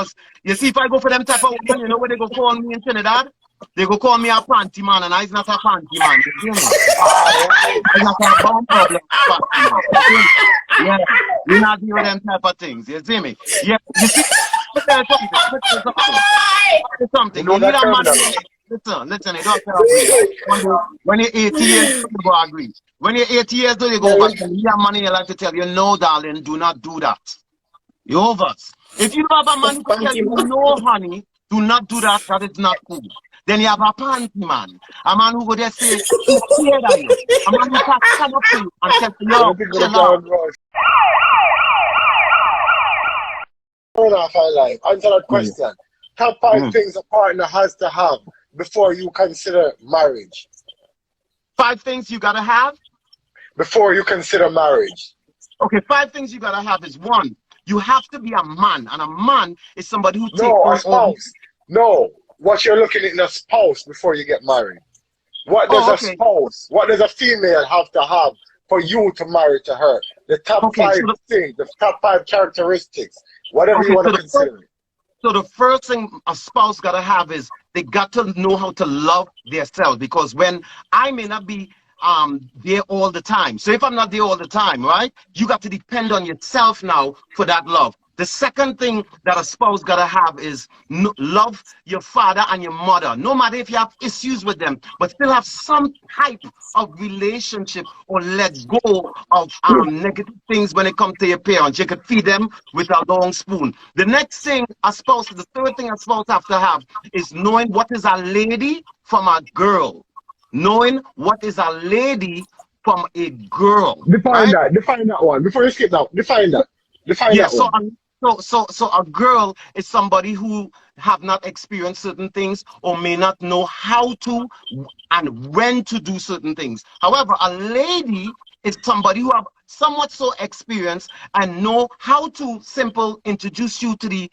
because you see, if I go for them type of women, you know what they go call me in Trinidad? They go call me a panty man, and I's not a panty man. You see me? I'm not a bomb problem panty man. You see me? Yeah, we not deal with them type of things. You see me? Yeah, you see, let me tell you something. Let me tell you something. Tell you something. You need a man. Listen, you don't tell me. When you're 80 years old, you go agree. When you're 80 years old, you go back. You need a man in your life to tell you, no, darling, do not do that. You're over. If you have a man who can tell you, no, honey, do not do that, that is not cool. Then you have a panty man. A man who would just say, he's scared of you. A man who can stand up to you and tell you, chill out. Hold on, answer that question. Top 5 things a partner has to have before you consider marriage. 5 things you gotta have? Before you consider marriage. Okay, 5 things you gotta have is 1, you have to be a man. And a man is somebody who takes a spouse. No. What you're looking at in a spouse before you get married. What does a spouse, what does a female have to have for you to marry to her? The top 5 things, the top 5 characteristics, whatever you want to consider. So the first thing a spouse got to have is they got to know how to love themselves, because when I may not be there all the time. So if I'm not there all the time, right, you got to depend on yourself now for that love. The second thing that a spouse got to have is love your father and your mother, no matter if you have issues with them, but still have some type of relationship, or let go of negative things when it comes to your parents. You could feed them with a long spoon. The next thing a spouse, the third thing a spouse have to have is knowing what is a lady from a girl. Knowing what is a lady from a girl. Define that one. Before you skip that, define that. So a girl is somebody who have not experienced certain things, or may not know how to and when to do certain things. However, a lady is somebody who have somewhat so experience and know how to introduce you to the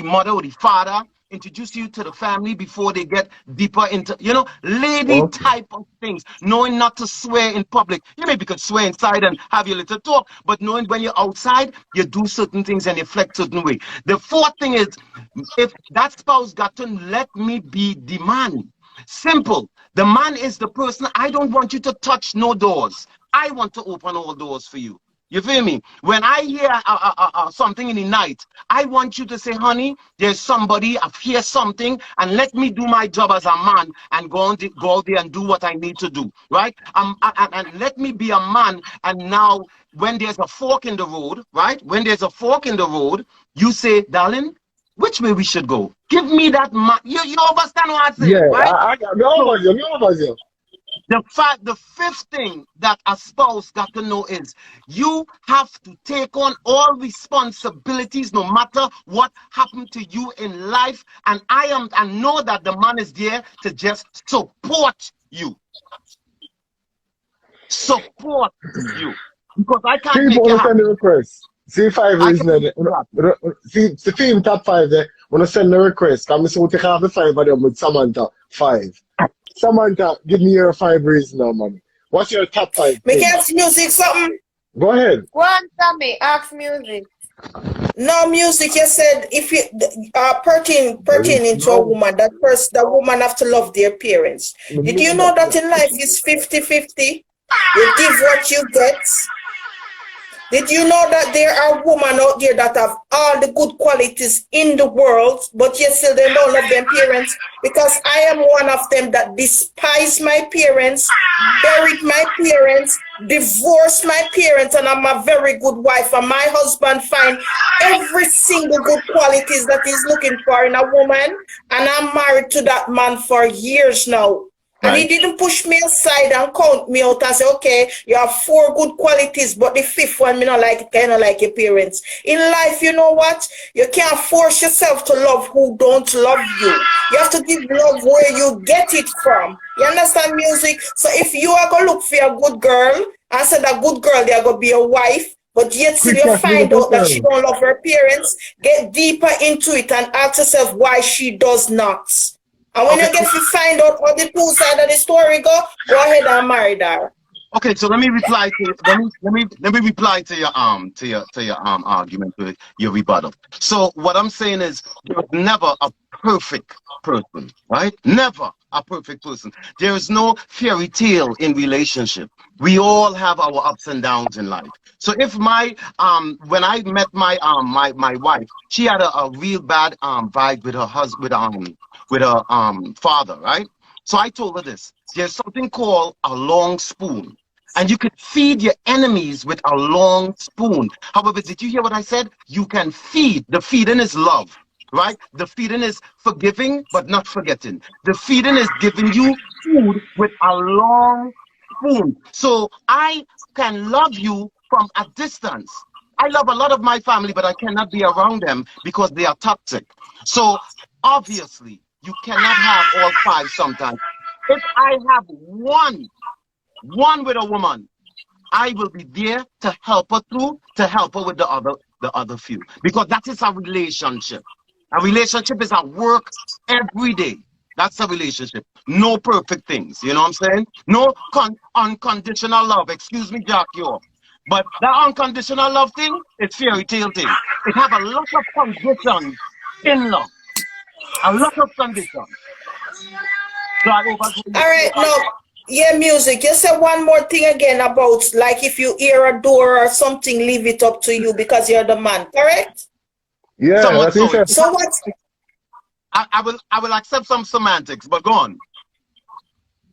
mother or the father, introduce you to the family before they get deeper into, lady type of things. Knowing not to swear in public. You maybe could swear inside and have your little talk, but knowing when you're outside, you do certain things and you flex certain way. The fourth thing is, if that spouse got to let me be the man. Simple. The man is the person. I don't want you to touch no doors. I want to open all doors for you. You feel me? When I hear something in the night, I want you to say, honey, there's somebody, I've heard something, and let me do my job as a man and go out there and do what I need to do, right? And let me be a man. And now, when there's a fork in the road, right? When there's a fork in the road, you say, darling, which way we should go? Give me that man. You understand what I'm saying, right? I got you. The fifth thing that a spouse got to know is you have to take on all responsibilities no matter what happened to you in life. And I know that the man is there to just support you. Support you. Because I can't make it happen. Send the request. C5 is the theme top 5 there. When I send the request, I'm going to take half the 5 of them with Samantha 5. Samantha, give me your 5 reasons now, man. What's your top 5? Make ask music something. Go ahead. Go on, Sammy. Ask music. No music. You said if you pertaining to a woman, that woman have to love their parents. Did you know that in life is 50-50? You give what you get. Did you know that there are women out there that have all the good qualities in the world, but yet still they don't love their parents? Because I am one of them that despise my parents, buried my parents, divorced my parents, and I'm a very good wife. And my husband find every single good qualities that he's looking for in a woman. And I'm married to that man for years now. And he didn't push me aside and count me out and say, okay, you have 4 good qualities, but the 5th one, me not like it, kind of like your parents. In life, you know what? You can't force yourself to love who don't love you. You have to give love where you get it from. You understand music? So if you are going to look for a good girl, and say that good girl, they are going to be a wife, but yet still you find out that she don't love her parents, get deeper into it and ask yourself why she does not. And when you get to find out how the 2 sides of the story go ahead and marry her. Okay, so let me reply to let me reply to your argument, to your rebuttal. So what I'm saying is there's never a perfect person, right? Never a perfect person. There is no fairy tale in relationship. We all have our ups and downs in life. So if when I met my wife, she had a real bad vibe with her husband, with her father, right? So I told her this. There's something called a long spoon. And you could feed your enemies with a long spoon. However, did you hear what I said? You can feed. The feeding is love, right? The feeding is forgiving, but not forgetting. The feeding is giving you food with a long spoon. So I can love you from a distance. I love a lot of my family, but I cannot be around them because they are toxic. So obviously, you cannot have all five sometimes. If I have one with a woman, I will be there to help her through, to help her with the other few. Because that is a relationship. A relationship is at work every day. That's a relationship. No perfect things. You know what I'm saying? No unconditional love. Excuse me, Jack, you. But that unconditional love thing, it's fairy tale thing. It have a lot of conditions in love. A lot of conditions. So all right, no. Yeah, music. You said one more thing again about like if you hear a door or something, leave it up to you because you're the man, correct? Yeah, somewhat so. So what? I will accept some semantics, but go on.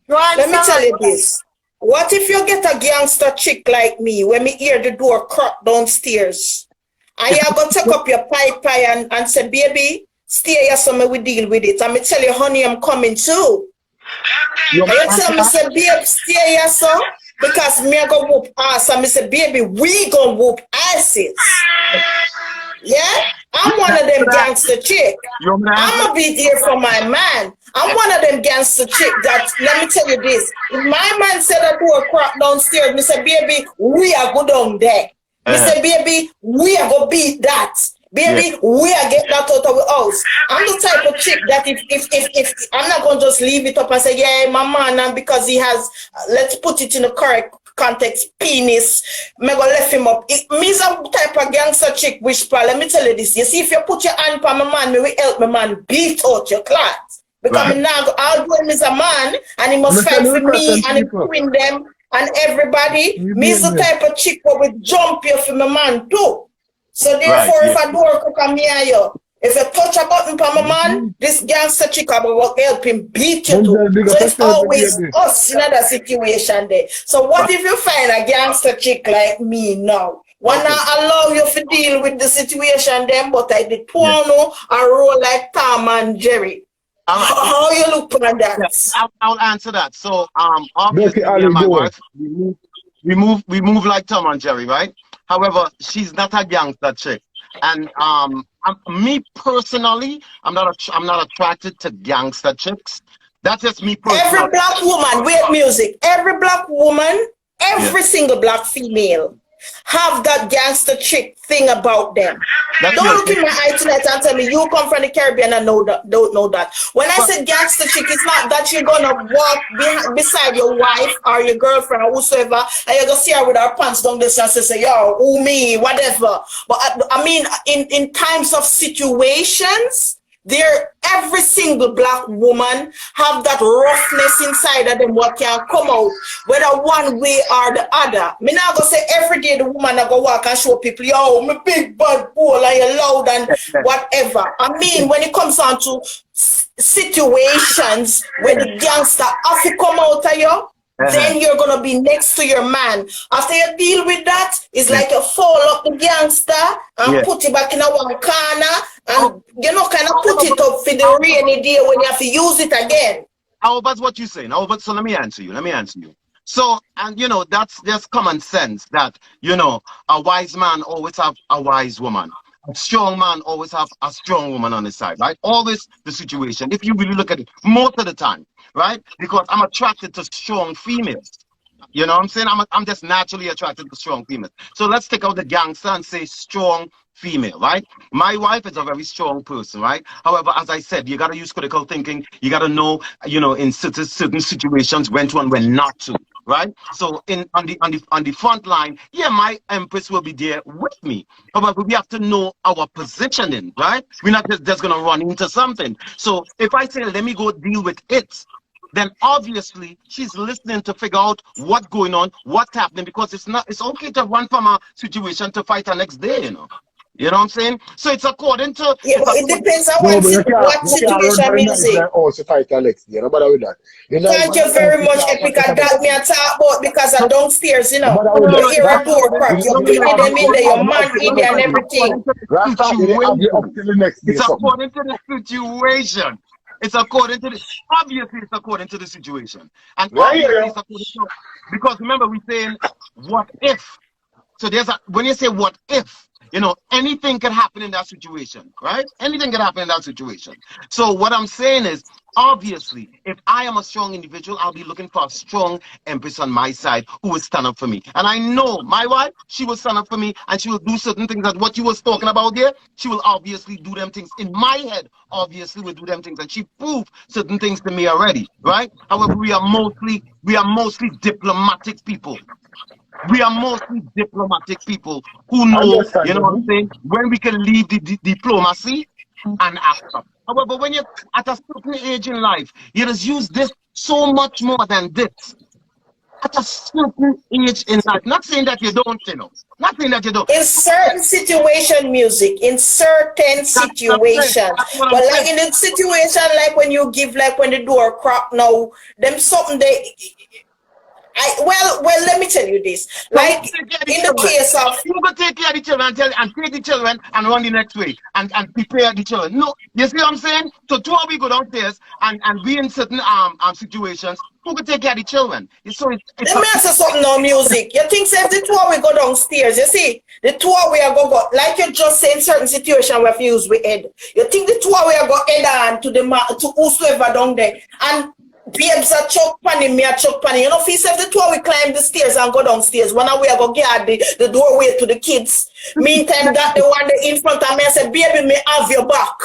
Right, let me tell you this. What if you get a gangster chick like me when me hear the door crack downstairs? And you go take up your pipe and say, baby, stay here so me we deal with it. And me tell you, honey, I'm coming too. You tell me, say, babe, stay here, so because me I go whoop ass. And me say, baby, we gonna whoop asses. Yeah? I'm one of them gangster chick. I'm gonna be there for my man. I'm one of them gangster chick that, let me tell you this. If my man said a door crack downstairs, me say, baby, we are go down there. Me say, baby, we are gonna beat that. Baby, we are get that out of the house. I'm the type of chick that if I'm not gonna just leave it up and say, yeah, my man, and because he has, let's put it in the correct context, penis, me go left him up. Me's a type of gangster chick, which let me tell you this. You see, if you put your hand on my man, me will help my man beat out your clot. Because now I'll do him as a man, and he must fight for me and win them and everybody. Me's the type of chick who will jump you for my man too. So therefore, if a door cook and me and you, if you touch a button for my man, this gangster chick will help him beat you too. So it's always us in that situation there. So what if you find a gangster chick like me now? Wanna allow you to deal with the situation then, but I did porno and roll like Tom and Jerry. How you look on that? Yes, I'll answer that. So obviously me and my wife, we move like Tom and Jerry, right? However, she's not a gangster chick, and me personally, I'm not attracted to gangster chicks. That's just me personally. Every black woman, weird music. Every black woman, every single black female, have that gangster chick thing about them. Don't look in my eye tonight and tell me you come from the Caribbean and don't know that. When I say gangster chick, it's not that you're gonna walk beside your wife or your girlfriend or whosoever and you're gonna see her with her pants down this and say, yo, who me, whatever. But I mean, in times of situations, every single black woman have that roughness inside of them what can come out, whether one way or the other. Me not gonna say every day the woman I go walk and show people, yo, me big bad bull and you loud and whatever. I mean, when it comes on to situations where the gangster have to come out of you, then you're gonna be next to your man. After you deal with that, it's like you fall up the gangster and put it back in a one corner and kind of put it up for the rainy day when you have to use it again. How about what you saying? So let me answer you. So, and that's just common sense that, a wise man always have a wise woman. A strong man always have a strong woman on his side, right? Always the situation. If you really look at it, most of the time, right? Because I'm attracted to strong females. You know what I'm saying? I'm just naturally attracted to strong females. So let's take out the gangster and say strong female, right? My wife is a very strong person, right? However, as I said, you got to use critical thinking. You got to know, in certain situations when to and when not to. right? So on the front line, yeah, my empress will be there with me. However, we have to know our positioning, right? We're not just gonna run into something. So if I say, let me go deal with it, then obviously she's listening to figure out what's going on, what's happening, because it's okay to run from a situation to fight the next day, you know. You know what I'm saying? So it's according to Yeah, but it depends on No, but what you can't run situation for the night music. man also fight Alex. You know, bother with that. The night Thank man you very also much, can't run Epic. for And the that me night. I talk about because I downstairs, you No know. bother no, with no, You that. no, hear it's a door according crack, to, The you no, no, no, pity it's them in there, they your have you according up man till the in to, there next and day. it's according everything. to the Rasta, they have you up situation. till the next day It's something. according to the situation. It's according to the, obviously it's according to the situation. And Yeah, yeah, obviously yeah. it's according to, because remember we're saying, what if? So when you say what if, anything could happen in that situation, right? Anything could happen in that situation. So what I'm saying is, obviously, if I am a strong individual, I'll be looking for a strong empress on my side who will stand up for me. And I know my wife, she will stand up for me and she will do certain things that what you was talking about there, she will obviously do them things in my head, obviously will do them things. And she proved certain things to me already, right? However, we are mostly diplomatic people. We are mostly diplomatic people who know, you know what I'm Understandable. saying, when we can leave the diplomacy and act up. However, when you're at a certain age in life, you just use this so much more than this. At a certain age in life, not saying that you don't, not saying that you don't. In certain situation, music, in certain That's what I'm saying. situation. That's what I'm But like saying. in the situation, like when you give, like when the door crack now, them something they let me tell you this. So who Like take care of the in the children? case of Who go take care of the children and take the children and run the next way and prepare the children? No, you see what I'm saying? So two of we go downstairs and be in certain situations. Who could take care of the children? So it's let a me ask you something now, music. You think say if the two of we go downstairs, you see, the two of we are go like you just say in certain situation we have to use with head. You think the two of we are go head on to to whosoever down there and babes are choke panny, me a choke panny. You know, if he says the two of we climb the stairs and go downstairs, one of we are go guard the doorway to the kids. Meantime that the one in front of me I said, baby, me have your back.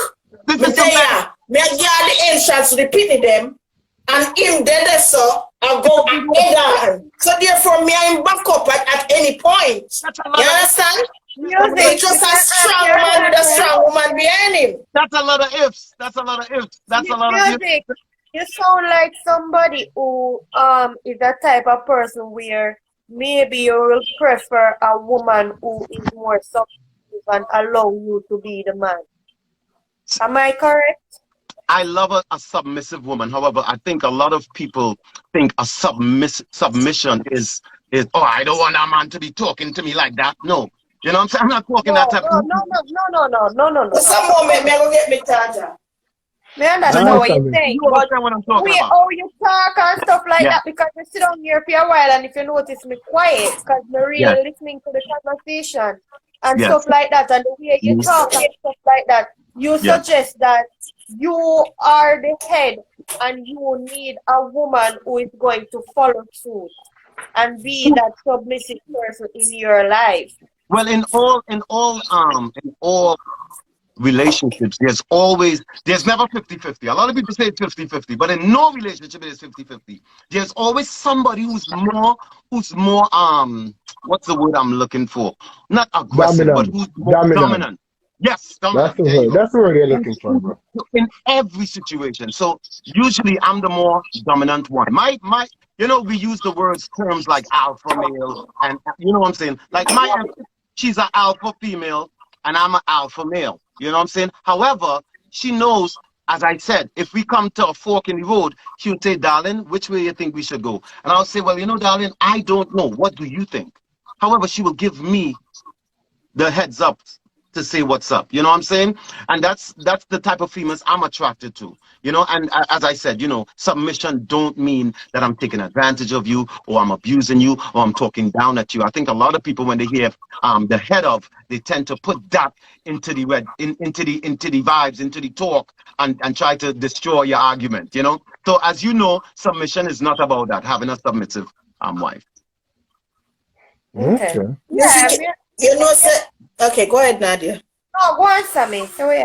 this Me is something. there, me a guard the entrance to the pity them. And him dead so I go ahead on. So therefore me I'm back up at any point. That's a You lot of understand? Music, It's you just a can ask strong your man with a question. strong woman behind him. that's a lot of ifs. That's a lot of ifs. That's a lot of ifs. Music, you sound like somebody who is the type of person where maybe you will prefer a woman who is more submissive and allow you to be the man. Am I correct? I love a submissive woman. However, I think a lot of people think a submission is I don't want a man to be talking to me like that. No. You know what I'm saying? I'm not talking that No, type. no, no, no, no, no, no, no, no, For no. some moment, me go get me charger. Me So understand what you're Understandable. saying, you but understand what I'm talking we about? how you talk and stuff like Yeah. that because you sit down here for a while and if you notice me quiet because me Yes. really listening to the conversation and stuff Yes. like that and the way you Mhm. talk and stuff like that, you Yes. suggest that you are the head and you need a woman who is going to follow suit and be that submissive person in your life. Well, in all relationships, there's never 50-50. A lot of people say it's 50-50, but in no relationship it is 50-50. There's always somebody who's more what's the word I'm looking for? Not aggressive, but Dominant. who's more Dominant. dominant. Yes, That's dominant. the There you word. go. That's the word you're In looking for, bro. in every situation. So usually I'm the more dominant one. My we use the words terms like alpha male and you know what I'm saying? Like she's an alpha female and I'm an alpha male. You know what I'm saying? However, she knows, as I said, if we come to a fork in the road, she would say, darling, which way you think we should go? And I'll say, well, darling, I don't know. What do you think? However, she will give me the heads up to say what's up. You know what I'm saying? And that's the type of females I'm attracted to. And as I said, submission don't mean that I'm taking advantage of you or I'm abusing you or I'm talking down at you. I think a lot of people when they hear the head of, they tend to put that into the into the vibes, into the talk and try to destroy your argument. So as you know, submission is not about that, having a submissive wife. Okay. Okay. Yeah, Music, you know, say, okay, go ahead, Nadia. no, go on, Sammy. So yeah.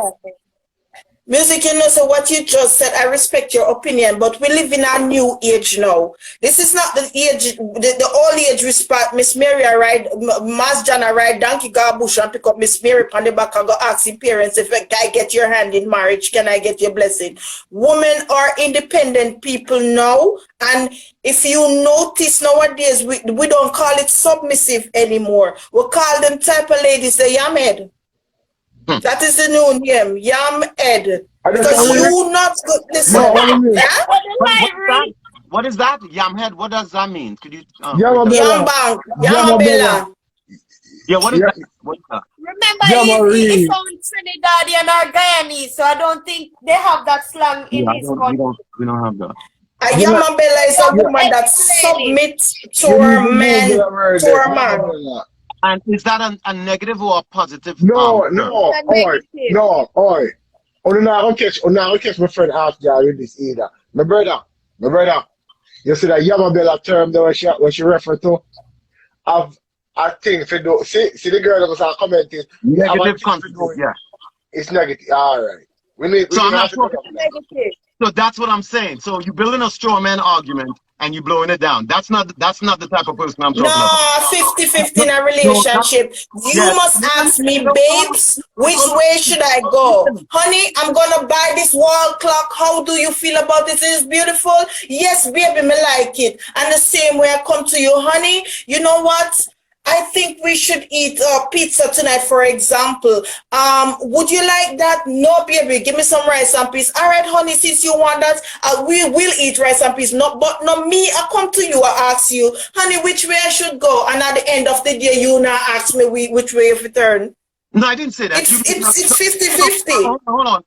Music, you know, so what you just said, I respect your opinion, but we live in a new age now. This is not the age, the old age respect. Miss Mary, I ride, Mas John, I ride donkey garbush and pick up Miss Mary on the back and go ask the parents, if I get your hand in marriage, can I get your blessing? Women are independent people now, and if you notice nowadays, we don't call it submissive anymore. We call them type of ladies the yamhead. That is the new name, Yam Ed. Because you not good. Listen. No, what is that? Yam head. What does that mean? Could you? Yam Bank. Yamabella. Yeah. What is that? What is that? Remember, he's from Trinidadian or Guyanese, so I don't think they have that slang in his country. We don't have that. A Yamabella is a woman that submits to her man. And is that a negative or a positive? No. Oi. I'm not catch my friend after with this either. My brother. You see that Yamabella term that what she referred to? I think for do see the girl that was commenting. Negative content, yeah. It's negative. Alright. So that's what I'm saying. So you're building a straw man argument and you're blowing it down. That's not the type of person I'm talking about. No, 50-50 in a relationship. You must ask me, babes, which way should I go? Honey, I'm gonna buy this wall clock. How do you feel about this? It's beautiful. Yes, baby, me like it. And the same way I come to you, honey, you know what? I think we should eat pizza tonight, for example. Would you like that? No, baby, give me some rice and peas. All right, honey, since you want that, we will eat rice and peas. No, but not me. I come to you, I ask you, honey, which way I should go? And at the end of the day, you now ask me which way you return. No, I didn't say that. It's 50-50. Hold on.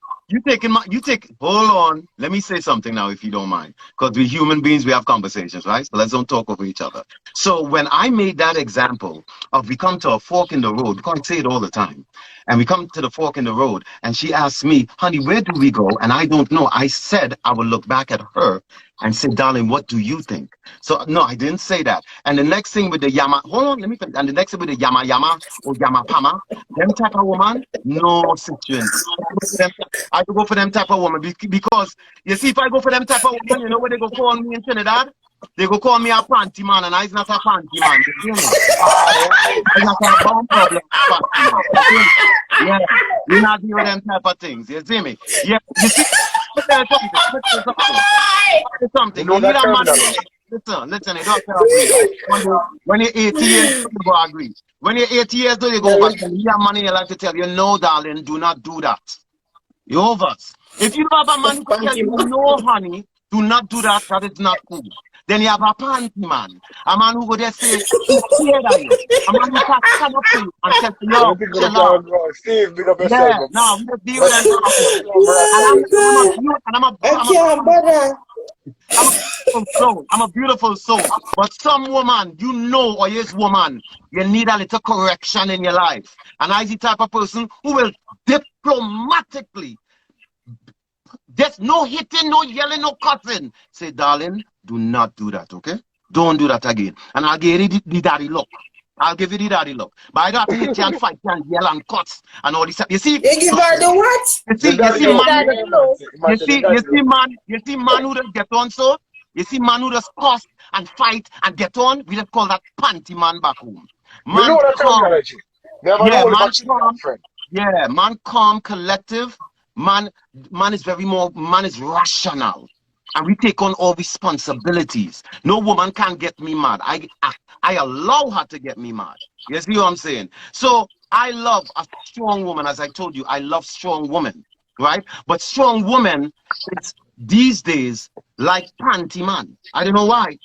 Hold on. Let me say something now, if you don't mind. Because we're human beings, we have conversations, right? So let's don't talk over each other. So when I made that example of we come to a fork in the road, we can't say it all the time. And we come to the fork in the road, and she asked me, honey, where do we go? And I don't know. I said I would look back at her and say, darling, what do you think? So no, I didn't say that. And the next thing with the yama, hold on, let me finish. And the next thing with the yama or yama pama, them type of woman, no situation. I go for them type of woman because you see, if I go for them type of woman, you know what they go call me in Trinidad? They go call me a panty man, and I'm not a panty man. You know? I'm not a bomb problem. Yeah, we're not doing them type of things. You see me? Yeah, you see. Something. You need a man. Listen. You don't agree. When you're 80 years, you go agree. When you're 80 years old, you go back. You have money in your life to tell you, no, darling, do not do that. You're over. If you have a man who tell you, no, honey, do not do that. That is not cool. Then you have a panty man. A man who go there say, he's scared of you. A man who can come up to you and tell you, yo, Steve, big up yourself. Yeah, no, we just deal with I'm a beautiful soul. But some woman, you know, or yes, woman, you need a little correction in your life. And I'm the type of person who will diplomatically, there's no hitting, no yelling, no cussing. Say, darling, do not do that, okay? Don't do that again. And I'll give you the daddy look. I'll give you the daddy look. But I don't have to hit you and fight you and yell and cuss and all this. You see? You give her the what? You see, man who does get on so? You see man who does cuss and fight and get on? We just call that panty man back home. Man man calm, collective. Man is rational. And we take on all responsibilities. No woman can get me mad. I allow her to get me mad. You see what I'm saying? So I love a strong woman. As I told you, I love strong women, right? But strong women, it's these days like panty man. I don't know why.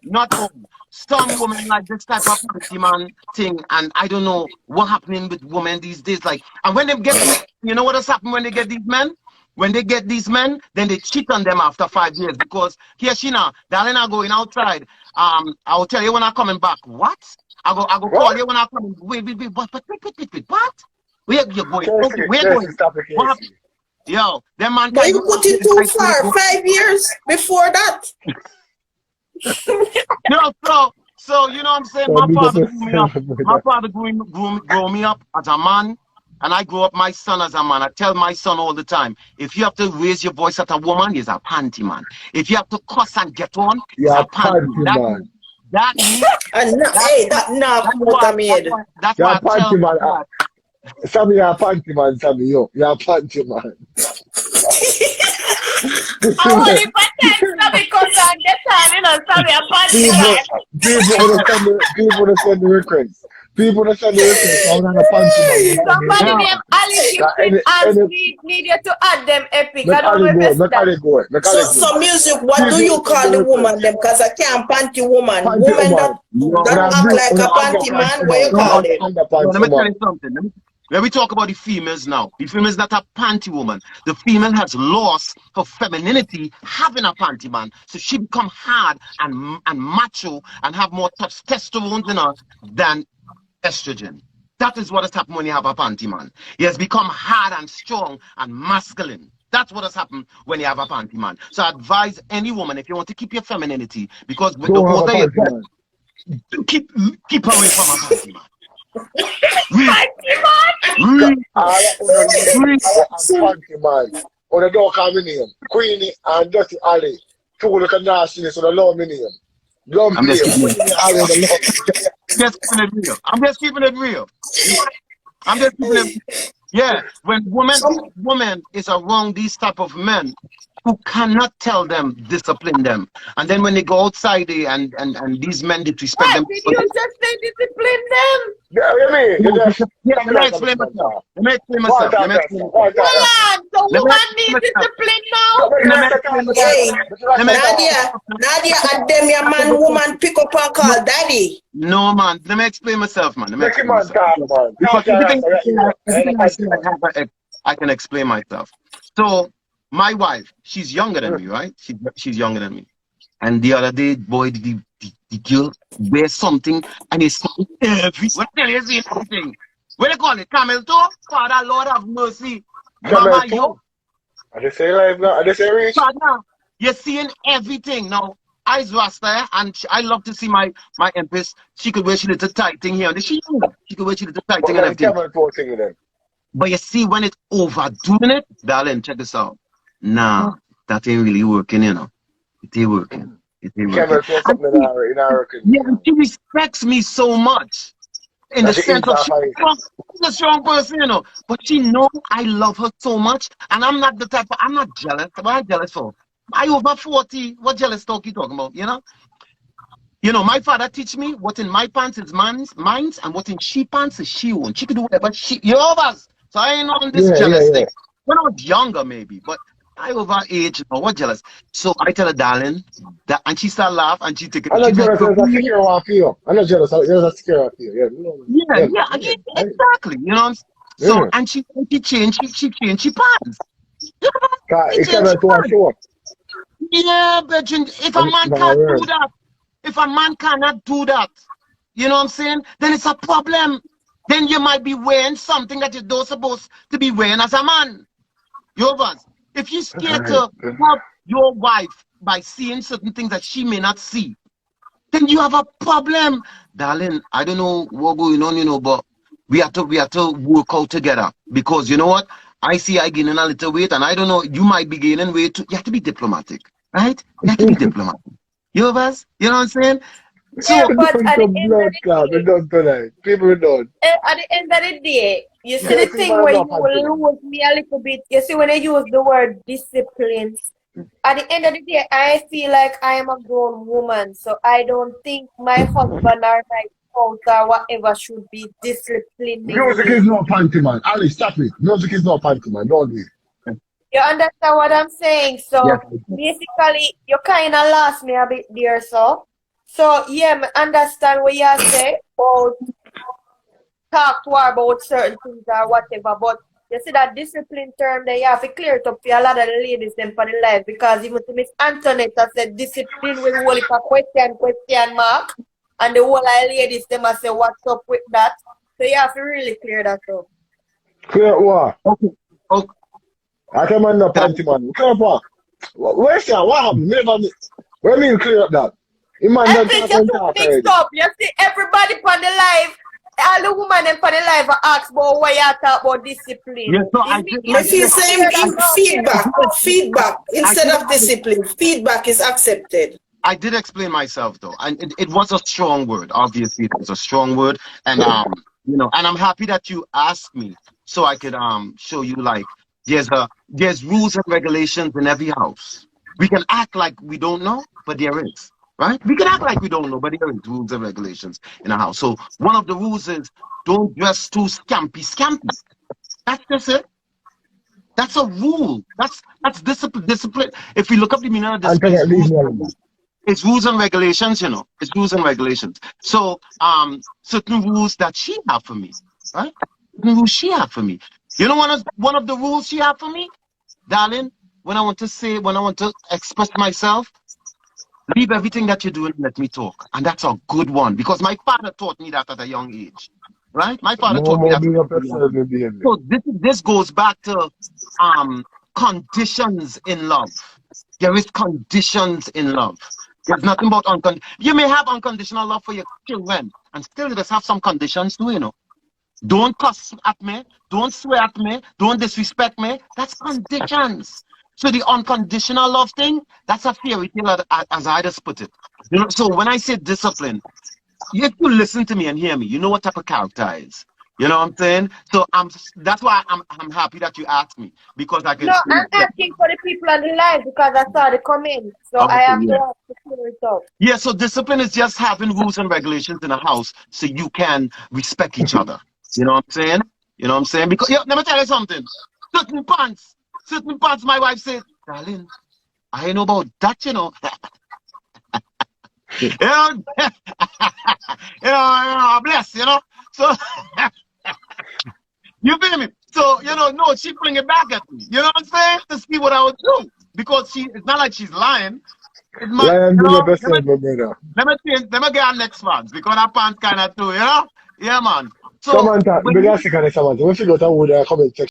Not all. Some women like this type of panty man thing, and I don't know what happening with women these days. Like, and when they get, you know what has happened when they get these men? When they get these men, then they cheat on them after 5 years because here she now, darling, I'm going outside. I'll tell you when I'm coming back. What? I go call you when I'm coming. Wait, what? Where you going? Okay, where you going? What? Yo, them man. But you put it too far. 5 years before that. So you know what I'm saying? My father grew me up as a man. and I grow up my son as a man. I tell my son all the time, if you have to raise your voice at a woman, he's a panty man. If you have to cuss and get on, he's a panty man. That means and that that's why I tell man. Sammy, you're a panty man, Sammy. You're a panty man. I want if I tell Sammy comes and get on, you know, Sammy a panty man. People that send the requests. People that send the requests. I'm not a panty man. Somebody named Ali and need you to add them epic. I don't know if it's So music, what do you call the woman them? Because I can't panty woman. Woman that act like a panty man, what you call it? Let me tell you something. When we talk about the females now, the female is not a panty woman. The female has lost her femininity having a panty man. So she become hard and macho and have more testosterone in her than estrogen. That is what has happened when you have a panty man. He has become hard and strong and masculine. That's what has happened when you have a panty man. So I advise any woman, if you want to keep your femininity, because with the water you keep away from a panty man. Panty man. On the door come in name. Queenie and Dirty Ali. Two look at nastiness on the law name. I'm just keeping it real. I'm just keeping it real. Yeah, when woman is around these type of men who cannot tell them, discipline them, and then when they go outside and these men disrespect them. Did you just say discipline them? Let me explain myself. The woman needs discipline now. Nadia, and them your man, woman pick up and call daddy. No man, let me explain myself, man. I can explain myself. So my wife, she's younger than me, right? She's younger than me. And the other day, boy, the girl wears something and it's every. What the hell is it? Everything. What do you call it? Camel toe? Father, Lord have mercy. Mama, yo. I just say live now. I just say rich. Father, you're seeing everything now. Eyes Rasta, and I love to see my empress. She could wear she little tight thing here. She could wear she little tight thing and everything. But you see, when it's overdoing it, darling, check this out. Nah, that ain't really working, you know. It ain't working. Yeah, she respects me so much. In the sense of she's a strong person, you know. But she knows I love her so much. And I'm not the type of, I'm not jealous. What am I jealous for? I over 40. What jealous talk you talking about, you know? You know, my father teach me what in my pants is mine's, and what in she pants is she own. She could do whatever she, you know, so I ain't on this jealous thing. When I was younger, maybe, but I over age, you know, what jealous. So I tell her, darling, that, and she start laugh and she take it. I'm not jealous, I'm not jealous, I'm secure of you. Yeah, exactly. You know, so and she changed she pants. Yeah, but if a man can't do that, if a man cannot do that, you know what I'm saying, then it's a problem. Then you might be wearing something that you don't supposed to be wearing as a man. If you're scared to help your wife by seeing certain things that she may not see, then you have a problem. Darling, I don't know what's going on, you know, but we have to work out together. Because you know what? I see I gaining a little weight, and I don't know, you might be gaining weight too. You have to be diplomatic, right? You have to be diplomatic. You know what I'm saying? So, yeah, but at the end of the day, people don't. At the end of the day, you see the thing where you will lose me a little bit. You see when I use the word discipline. At the end of the day, I feel like I am a grown woman, so I don't think my husband or my spouse or whatever should be disciplining. Music is not panty man. Ali, stop it. Music is not panty man. Don't do it. You understand what I'm saying? So basically, you kind of lost me a bit there, So yeah, I understand what you say about talk to her about certain things or whatever, but you see that discipline term there, you have to clear it up for a lot of the ladies them for the life, because even to Miss Antoinette I said discipline will hold it a question mark, and the whole of the ladies them I say what's up with that. So you have to really clear that up. Clear what? Okay. I can't mind no panty man. Clear up what? Where's that? What happened? What do you mean clear up that? Everything just mixed up. You see everybody on the live. all the women in the live ask about why you talk about discipline. Yes, so I did. I feel same feedback instead of discipline. Feedback is accepted. I did explain myself though, and it was a strong word. Obviously, it was a strong word, and you know, and I'm happy that you asked me so I could show you like there's rules and regulations in every house. We can act like we don't know, but there is, right? We can act like we don't know, but there is rules and regulations in a house. So one of the rules is don't dress too scampy. That's just it. That's a rule. That's discipline. Discipline. If we look up the meaning of discipline, it's rules and regulations, you know. It's rules and regulations. So certain rules that she have for me, right? Certain rules she have for me. You know one of the rules she have for me, darling, when I want to express myself, leave everything that you're doing and let me talk. And that's a good one because my father taught me that at a young age. Right? My father taught me that. So this goes back to conditions in love. There is conditions in love. There's nothing about unconditional. You may have unconditional love for your children, and still you just have some conditions too, you know. Don't cuss at me, don't swear at me, don't disrespect me. That's conditions. So the unconditional love thing, that's a fairy tale as I just put it. You know, so when I say discipline, if you listen to me and hear me, you know what type of character I is. You know what I'm saying? So that's why I'm happy that you asked me because I can. No, I'm asking for the people on the live because I saw the comment, so okay, I have to clear it up. Yeah, so discipline is just having rules and regulations in a house so you can respect each other. You know what I'm saying? You know what I'm saying? Because let me tell you something. Certain pants, my wife said, darling, I ain't know about that, you know. you know, bless, you know. So you feel me? So, you know, no, she bring it back at me. You know what I'm saying? To see what I would do. Because it's not like she's lying. It's my, lying, you know, let me get our next ones because our pants kind of too, you know? Yeah, man. So, we got to comment section.